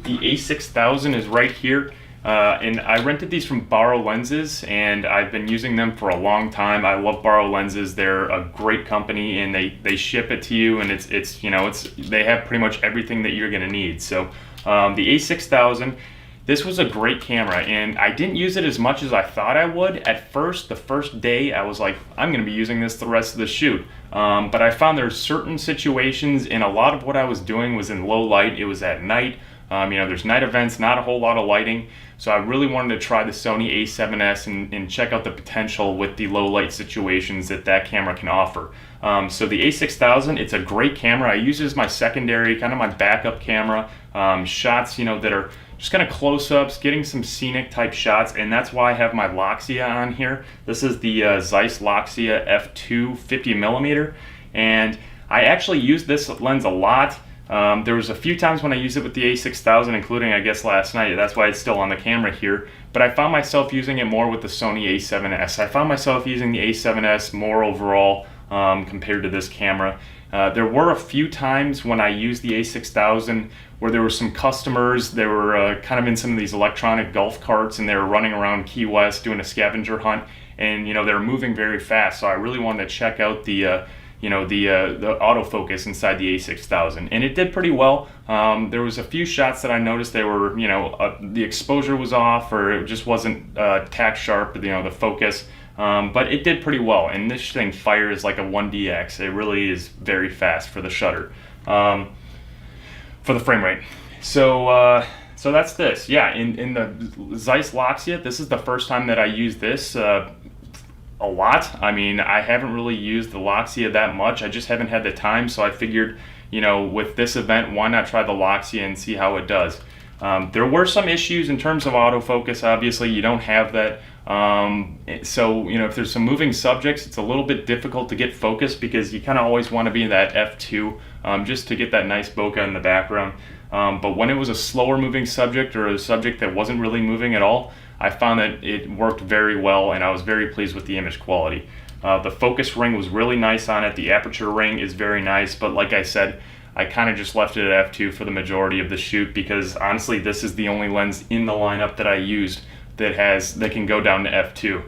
The A6000 is right here, and I rented these from Borrow Lenses, and I've been using them for a long time. I love Borrow Lenses. They're a great company, and they ship it to you, and they have pretty much everything that you're gonna need. So the A6000. This was a great camera, and I didn't use it as much as I thought I would. At first, the first day, I was like, I'm going to be using this the rest of the shoot. But I found there's certain situations, and a lot of what I was doing was in low light. It was at night. There's night events, not a whole lot of lighting. So I really wanted to try the Sony A7S and check out the potential with the low light situations that camera can offer. So the A6000, it's a great camera. I use it as my secondary, kind of my backup camera. Shots, that are just kind of close-ups, getting some scenic type shots, and that's why I have my Loxia on here. This is the Zeiss Loxia f2 50mm, and I actually use this lens a lot. There was a few times when I used it with the A6000, including I guess last night. That's why it's still on the camera here. But I found myself using it more with the Sony A7S. I found myself using the A7S more overall compared to this camera. There were a few times when I used the A6000 where there were some customers, they were kind of in some of these electronic golf carts, and they were running around Key West doing a scavenger hunt, and they were moving very fast. So I really wanted to check out the autofocus inside the A6000, and it did pretty well. There was a few shots that I noticed they were, the exposure was off, or it just wasn't tack sharp, the focus. But it did pretty well, and this thing fires like a 1DX. It really is very fast for the shutter, for the frame rate. So that's this. Yeah, in the Zeiss Loxia, this is the first time that I used this a lot. I mean, I haven't really used the Loxia that much. I just haven't had the time, so I figured, with this event, why not try the Loxia and see how it does. There were some issues in terms of autofocus. Obviously, you don't have that. So, if there's some moving subjects, it's a little bit difficult to get focused because you kind of always want to be in that f2 just to get that nice bokeh in the background. But when it was a slower moving subject or a subject that wasn't really moving at all, I found that it worked very well, and I was very pleased with the image quality. The focus ring was really nice on it. The aperture ring is very nice, but like I said, I kind of just left it at f2 for the majority of the shoot because honestly, this is the only lens in the lineup that I used that can go down to f2.